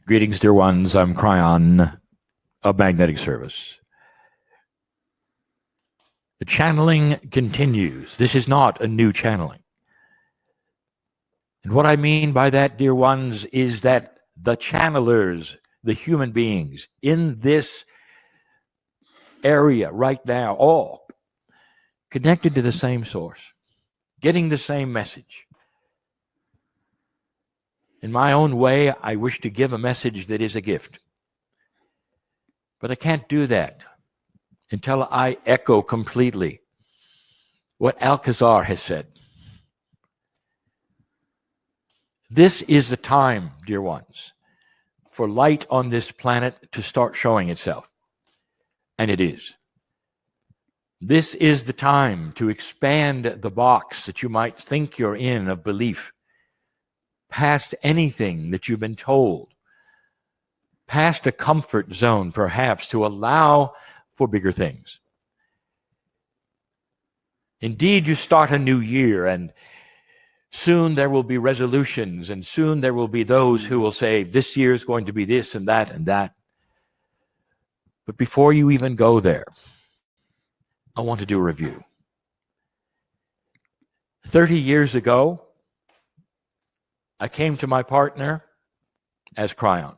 Greetings, dear ones. I'm Kryon of Magnetic Service. The channeling continues. This is not a new channeling. And what I mean by that, dear ones, is that the channelers, the human beings in this area right now, all connected to the same source, getting the same message. In my own way, I wish to give a message that is a gift. But I can't do that until I echo completely what Alcazar has said. This is the time, dear ones, for light on this planet to start showing itself. And it is. This is the time to expand the box that you might think you're in of belief, past anything that you've been told, past a comfort zone, perhaps, to allow for bigger things. Indeed, you start a new year, and soon there will be resolutions, and soon there will be those who will say, this year is going to be this and that and that. But before you even go there, I want to do a review. 30 years ago, I came to my partner as Kryon.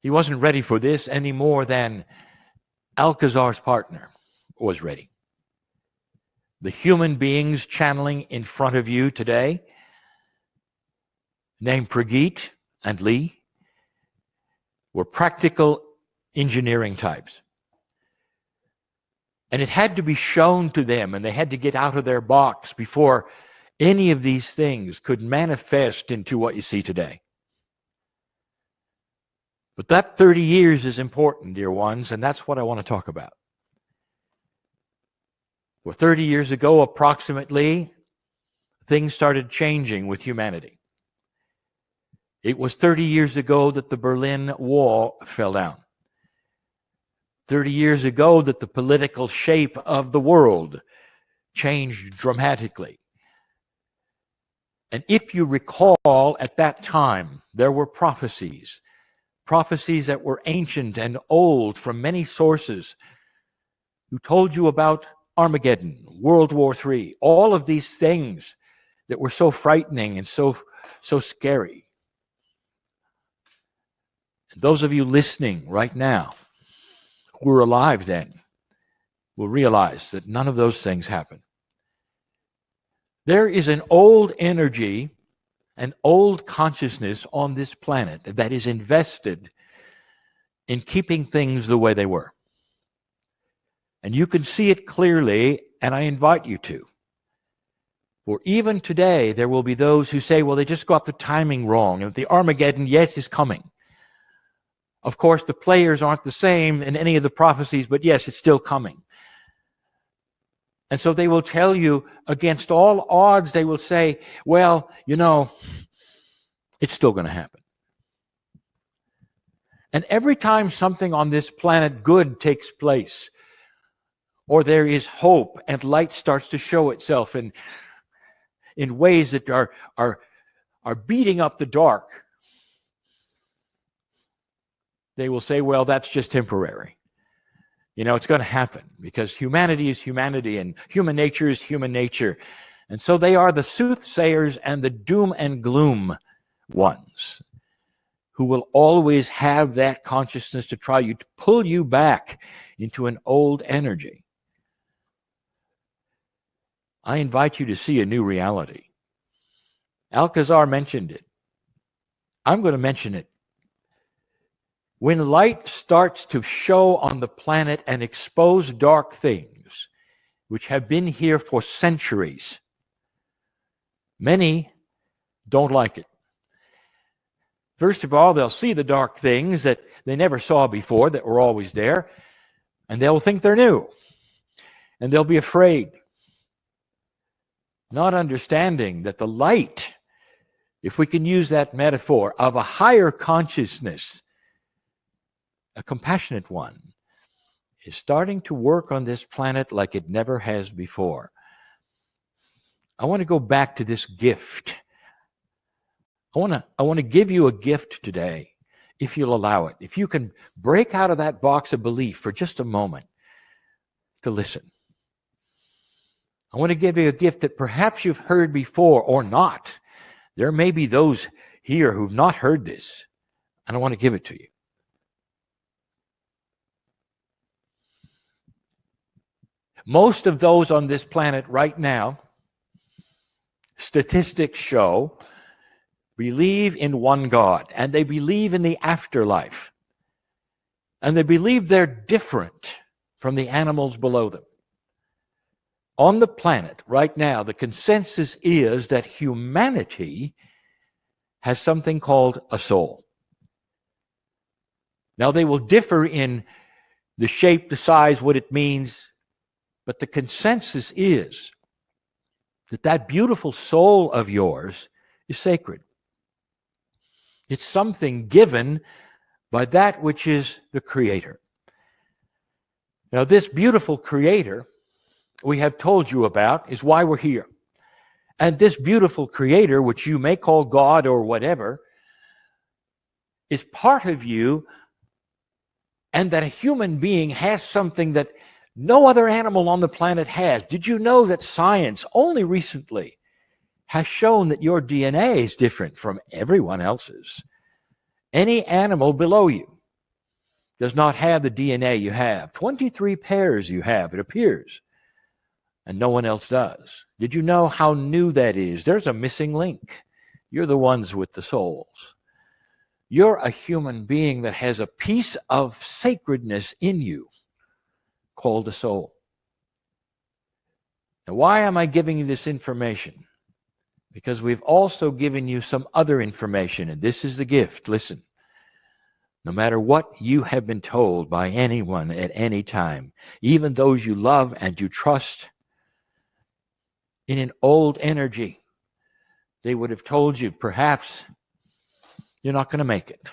He wasn't ready for this any more than Alcazar's partner was ready. The human beings channeling in front of you today, named Prageet and Lee, were practical engineering types. And it had to be shown to them, and they had to get out of their box before any of these things could manifest into what you see today. But that 30 years is important, dear ones, and that's what I want to talk about. Well, 30 years ago, approximately, things started changing with humanity. It was 30 years ago that the Berlin Wall fell down. 30 years ago that the political shape of the world changed dramatically. And if you recall, at that time, there were prophecies that were ancient and old from many sources who told you about Armageddon, World War III, all of these things that were so frightening and so scary. And those of you listening right now who were alive then will realize that none of those things happened. There is an old energy, an old consciousness on this planet that is invested in keeping things the way they were. And you can see it clearly, and I invite you to. For even today, there will be those who say, well, they just got the timing wrong, and the Armageddon, yes, is coming. Of course, the players aren't the same in any of the prophecies, but yes, it's still coming. And so they will tell you, against all odds, they will say, well, you know, it's still going to happen. And every time something on this planet good takes place, or there is hope and light starts to show itself in ways that are beating up the dark, they will say, well, that's just temporary. You know, it's going to happen because humanity is humanity and human nature is human nature. And so they are the soothsayers and the doom and gloom ones who will always have that consciousness to try to pull you back into an old energy. I invite you to see a new reality. Alcazar mentioned it. I'm going to mention it. When light starts to show on the planet and expose dark things, which have been here for centuries, many don't like it. First of all, they'll see the dark things that they never saw before, that were always there, and they'll think they're new. And they'll be afraid, not understanding that the light, if we can use that metaphor, of a higher consciousness, a compassionate one, is starting to work on this planet like it never has before. I want to go back to this gift I want to give you a gift today, if you'll allow it. If you can break out of that box of belief for just a moment to listen. I want to give you a gift that perhaps you've heard before or not. There may be those here who've not heard this, and I want to give it to you. Most of those on this planet right now, statistics show, believe in one God, and they believe in the afterlife. And they believe they're different from the animals below them. On the planet right now, the consensus is that humanity has something called a soul. Now, they will differ in the shape, the size, what it means, but the consensus is that that beautiful soul of yours is sacred. It's something given by that which is the Creator. Now, this beautiful Creator we have told you about is why we're here. And this beautiful Creator, which you may call God or whatever, is part of you, and that a human being has something that no other animal on the planet has. Did you know that science only recently has shown that your DNA is different from everyone else's? Any animal below you does not have the DNA you have. 23 pairs you have, it appears, and no one else does. Did you know how new that is? There's a missing link. You're the ones with the souls. You're a human being that has a piece of sacredness in you called a soul. Now, why am I giving you this information? Because we've also given you some other information, and this is the gift. Listen, no matter what you have been told by anyone at any time, even those you love and you trust, in an old energy, they would have told you, perhaps you're not going to make it.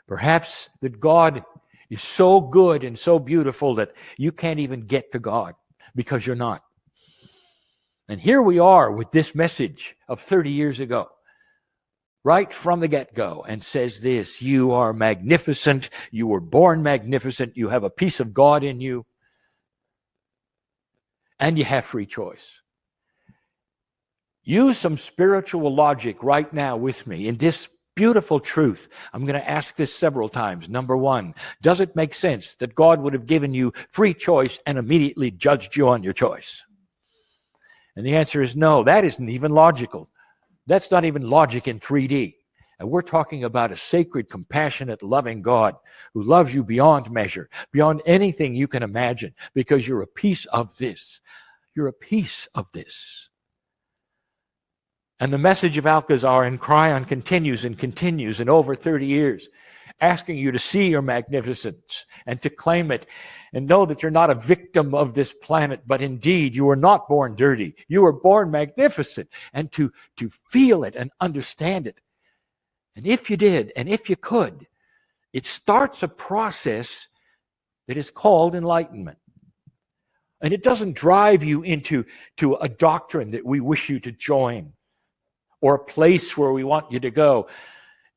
Perhaps that God is so good and so beautiful that you can't even get to God because you're not. And here we are with this message of 30 years ago, right from the get-go, and says this: you are magnificent, you were born magnificent, you have a piece of God in you, and you have free choice. Use some spiritual logic right now with me in this beautiful truth. I'm going to ask this several times. Number one, does it make sense that God would have given you free choice and immediately judged you on your choice? And the answer is no. That isn't even logical. That's not even logic in 3D. And we're talking about a sacred, compassionate, loving God who loves you beyond measure, beyond anything you can imagine, because you're a piece of this. You're a piece of this. And the message of Alcazar and Kryon continues and continues, and over 30 years, asking you to see your magnificence and to claim it, and know that you're not a victim of this planet, but indeed you were not born dirty. You were born magnificent, and to feel it and understand it. And if you did, and if you could, it starts a process that is called enlightenment. And it doesn't drive you into a doctrine that we wish you to join, or a place where we want you to go.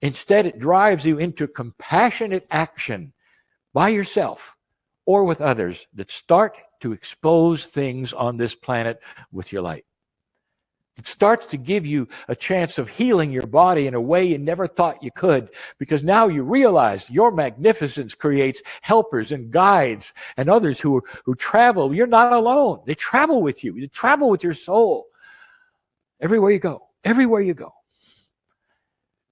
Instead, it drives you into compassionate action by yourself or with others that start to expose things on this planet with your light. It starts to give you a chance of healing your body in a way you never thought you could, because now you realize your magnificence creates helpers and guides and others who travel. You're not alone. They travel with you. You travel with your soul everywhere you go. Everywhere you go.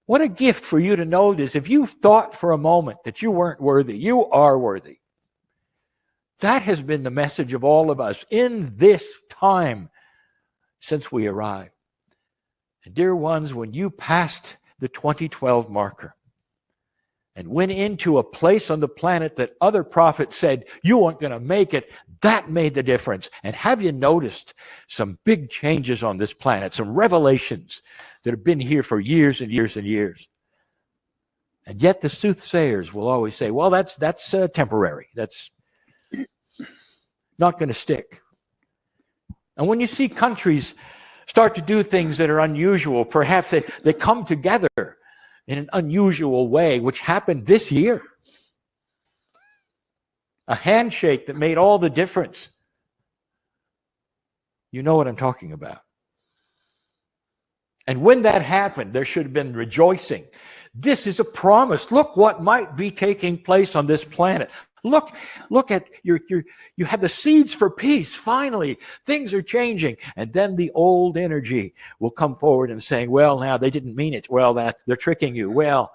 What a gift for you to know this. If you've thought for a moment that you weren't worthy, you are worthy. That has been the message of all of us in this time since we arrived. And dear ones, when you passed the 2012 marker and went into a place on the planet that other prophets said you weren't going to make it, that made the difference. And have you noticed some big changes on this planet, some revelations that have been here for years and years and years? And yet the soothsayers will always say, well, that's temporary. That's not going to stick. And when you see countries start to do things that are unusual. Perhaps they come together in an unusual way, which happened this year. A handshake that made all the difference. You know what I'm talking about. And when that happened, there should have been rejoicing. This is a promise. Look what might be taking place on this planet. Look at you have the seeds for peace. Finally, things are changing. And then the old energy will come forward and saying, well, now they didn't mean it. Well, they're tricking you. Well,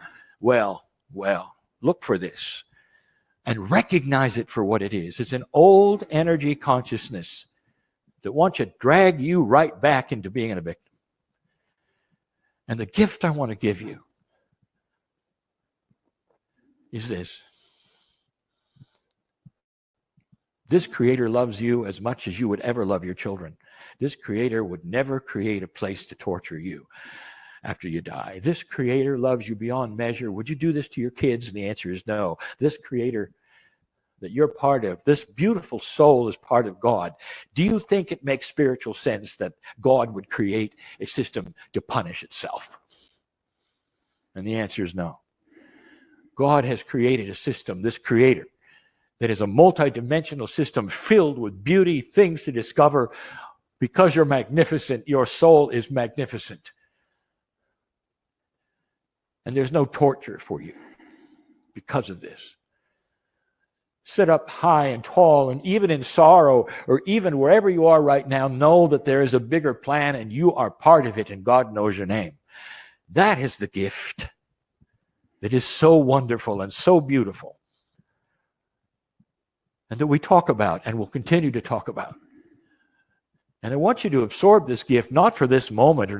look for this and recognize it for what it is. It's an old energy consciousness that wants to drag you right back into being a victim. And the gift I want to give you is this. This Creator loves you as much as you would ever love your children. This Creator would never create a place to torture you after you die. This Creator loves you beyond measure. Would you do this to your kids? And the answer is no. This Creator that you're part of, this beautiful soul is part of God. Do you think it makes spiritual sense that God would create a system to punish itself? And the answer is no. God has created a system, this Creator, that is a multidimensional system filled with beauty, things to discover. Because you're magnificent, your soul is magnificent. And there's no torture for you because of this. Sit up high and tall, and even in sorrow, or even wherever you are right now, know that there is a bigger plan and you are part of it, and God knows your name. That is the gift that is so wonderful and so beautiful, and that we talk about and will continue to talk about. And I want you to absorb this gift, not for this moment or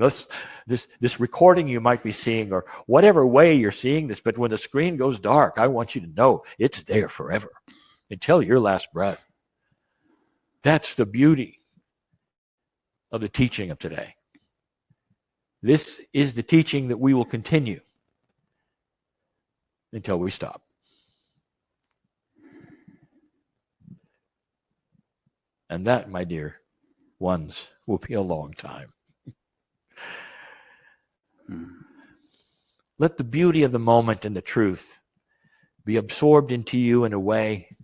this recording you might be seeing, or whatever way you're seeing this, but when the screen goes dark, I want you to know it's there forever until your last breath. That's the beauty of the teaching of today. This is the teaching that we will continue until we stop. And that, my dear ones, will be a long time. Let the beauty of the moment and the truth be absorbed into you in a way,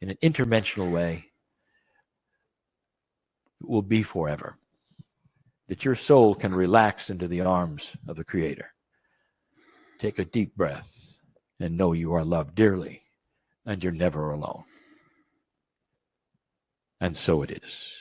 in an interdimensional way, that will be forever. That your soul can relax into the arms of the Creator. Take a deep breath and know you are loved dearly and you're never alone. And so it is.